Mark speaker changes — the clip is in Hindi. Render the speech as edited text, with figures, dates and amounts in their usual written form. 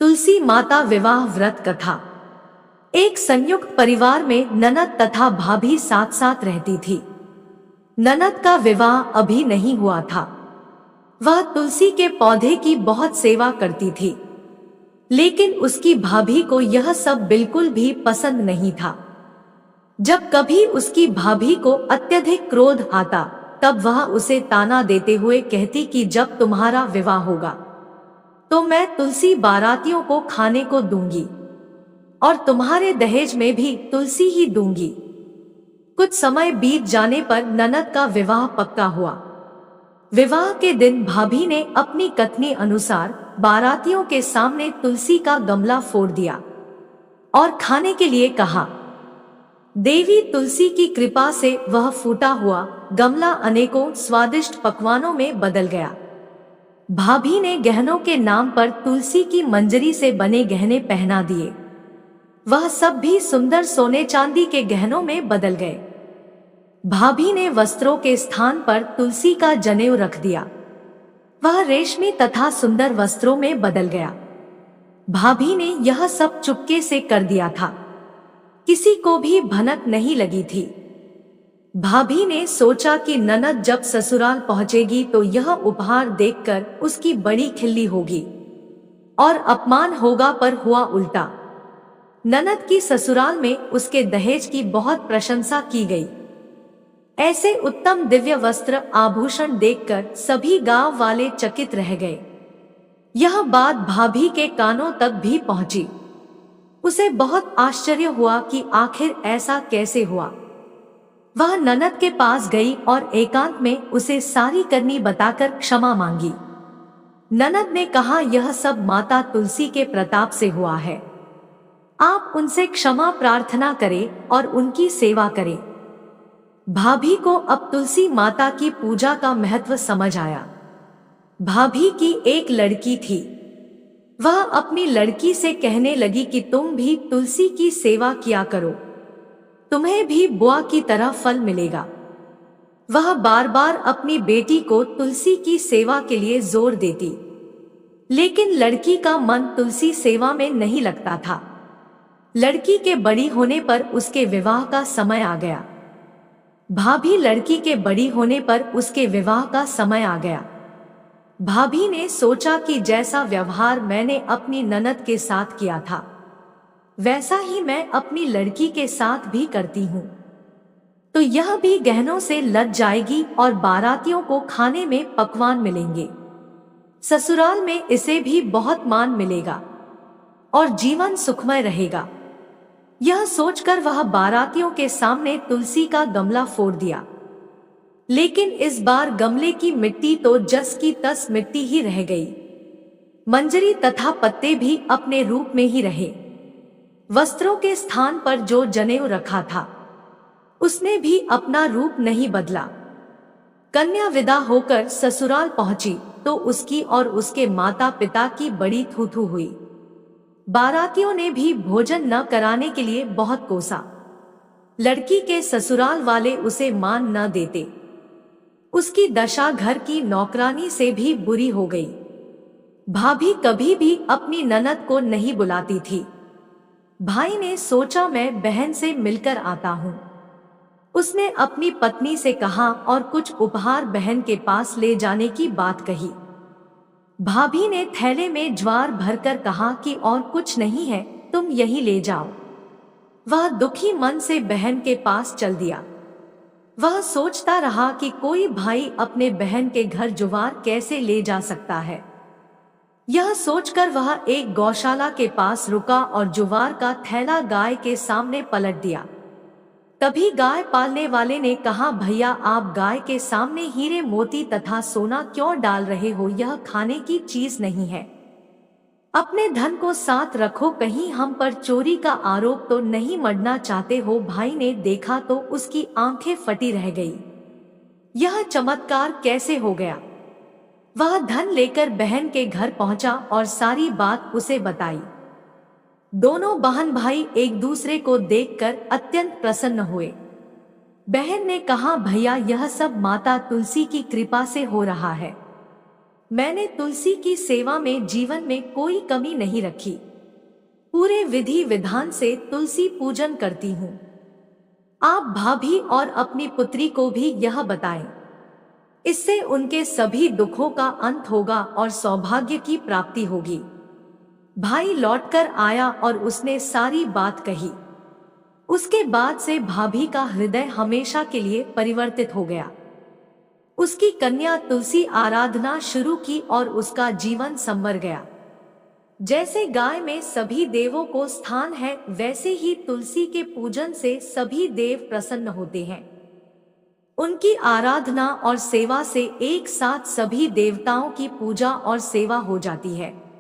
Speaker 1: तुलसी माता विवाह व्रत कथा। एक संयुक्त परिवार में ननद तथा भाभी साथ साथ रहती थी। ननद का विवाह अभी नहीं हुआ था। वह तुलसी के पौधे की बहुत सेवा करती थी, लेकिन उसकी भाभी को यह सब बिल्कुल भी पसंद नहीं था। जब कभी उसकी भाभी को अत्यधिक क्रोध आता, तब वह उसे ताना देते हुए कहती कि जब तुम्हारा विवाह होगा तो मैं तुलसी बारातियों को खाने को दूंगी और तुम्हारे दहेज में भी तुलसी ही दूंगी। कुछ समय बीत जाने पर ननद का विवाह पक्का हुआ। विवाह के दिन भाभी ने अपनी कथनी अनुसार बारातियों के सामने तुलसी का गमला फोड़ दिया और खाने के लिए कहा। देवी तुलसी की कृपा से वह फूटा हुआ गमला अनेकों स्वादिष्ट पकवानों में बदल गया। भाभी ने गहनों के नाम पर तुलसी की मंजरी से बने गहने पहना दिए। वह सब भी सुंदर सोने चांदी के गहनों में बदल गए। भाभी ने वस्त्रों के स्थान पर तुलसी का जनेऊ रख दिया। वह रेशमी तथा सुंदर वस्त्रों में बदल गया। भाभी ने यह सब चुपके से कर दिया था। किसी को भी भनक नहीं लगी थी। भाभी ने सोचा कि ननद जब ससुराल पहुंचेगी तो यह उपहार देखकर उसकी बड़ी खिल्ली होगी और अपमान होगा, पर हुआ उल्टा। ननद की ससुराल में उसके दहेज की बहुत प्रशंसा की गई। ऐसे उत्तम दिव्य वस्त्र आभूषण देखकर सभी गांव वाले चकित रह गए। यह बात भाभी के कानों तक भी पहुंची। उसे बहुत आश्चर्य हुआ कि आखिर ऐसा कैसे हुआ। वह ननद के पास गई और एकांत में उसे सारी करनी बताकर क्षमा मांगी। ननद ने कहा, यह सब माता तुलसी के प्रताप से हुआ है। आप उनसे क्षमा प्रार्थना करें और उनकी सेवा करें। भाभी को अब तुलसी माता की पूजा का महत्व समझ आया। भाभी की एक लड़की थी। वह अपनी लड़की से कहने लगी कि तुम भी तुलसी की सेवा किया करो, तुम्हें भी बुआ की तरह फल मिलेगा। वह बार बार अपनी बेटी को तुलसी की सेवा के लिए जोर देती, लेकिन लड़की का मन तुलसी सेवा में नहीं लगता था। लड़की के बड़ी होने पर उसके विवाह का समय आ गया। भाभी लड़की के बड़ी होने पर उसके विवाह का समय आ गया। भाभी ने सोचा कि जैसा व्यवहार मैंने अपनी ननद के साथ किया था, वैसा ही मैं अपनी लड़की के साथ भी करती हूँ, तो यह भी गहनों से लद जाएगी और बारातियों को खाने में पकवान मिलेंगे। ससुराल में इसे भी बहुत मान मिलेगा और जीवन सुखमय रहेगा। यह सोचकर वह बारातियों के सामने तुलसी का गमला फोड़ दिया, लेकिन इस बार गमले की मिट्टी तो जस की तस मिट्टी ही रह गई। मंजरी तथा पत्ते भी अपने रूप में ही रहे। वस्त्रों के स्थान पर जो जनेऊ रखा था, उसने भी अपना रूप नहीं बदला। कन्या विदा होकर ससुराल पहुंची तो उसकी और उसके माता पिता की बड़ी थू-थू हुई। बारातियों ने भी भोजन न कराने के लिए बहुत कोसा। लड़की के ससुराल वाले उसे मान न देते। उसकी दशा घर की नौकरानी से भी बुरी हो गई। भाभी कभी भी अपनी ननद को नहीं बुलाती थी। भाई ने सोचा, मैं बहन से मिलकर आता हूँ। उसने अपनी पत्नी से कहा और कुछ उपहार बहन के पास ले जाने की बात कही। भाभी ने थैले में ज्वार भरकर कहा कि और कुछ नहीं है, तुम यही ले जाओ। वह दुखी मन से बहन के पास चल दिया। वह सोचता रहा कि कोई भाई अपने बहन के घर ज्वार कैसे ले जा सकता है। यह सोचकर वह एक गौशाला के पास रुका और ज्वार का थैला गाय के सामने पलट दिया। तभी गाय पालने वाले ने कहा, भैया आप गाय के सामने हीरे मोती तथा सोना क्यों डाल रहे हो? यह खाने की चीज नहीं है। अपने धन को साथ रखो, कहीं हम पर चोरी का आरोप तो नहीं मढ़ना चाहते हो? भाई ने देखा तो उसकी आंखें फटी रह गई। यह चमत्कार कैसे हो गया? वह धन लेकर बहन के घर पहुंचा और सारी बात उसे बताई। दोनों बहन भाई एक दूसरे को देखकर अत्यंत प्रसन्न हुए। बहन ने कहा, भैया यह सब माता तुलसी की कृपा से हो रहा है। मैंने तुलसी की सेवा में जीवन में कोई कमी नहीं रखी। पूरे विधि विधान से तुलसी पूजन करती हूँ। आप भाभी और अपनी पुत्री को भी यह बताएं। इससे उनके सभी दुखों का अंत होगा और सौभाग्य की प्राप्ति होगी। भाई लौटकर आया और उसने सारी बात कही। उसके बाद से भाभी का हृदय हमेशा के लिए परिवर्तित हो गया। उसकी कन्या तुलसी आराधना शुरू की और उसका जीवन संवर गया। जैसे गाय में सभी देवों को स्थान है, वैसे ही तुलसी के पूजन से सभी देव प्रसन्न होते हैं। उनकी आराधना और सेवा से एक साथ सभी देवताओं की पूजा और सेवा हो जाती है।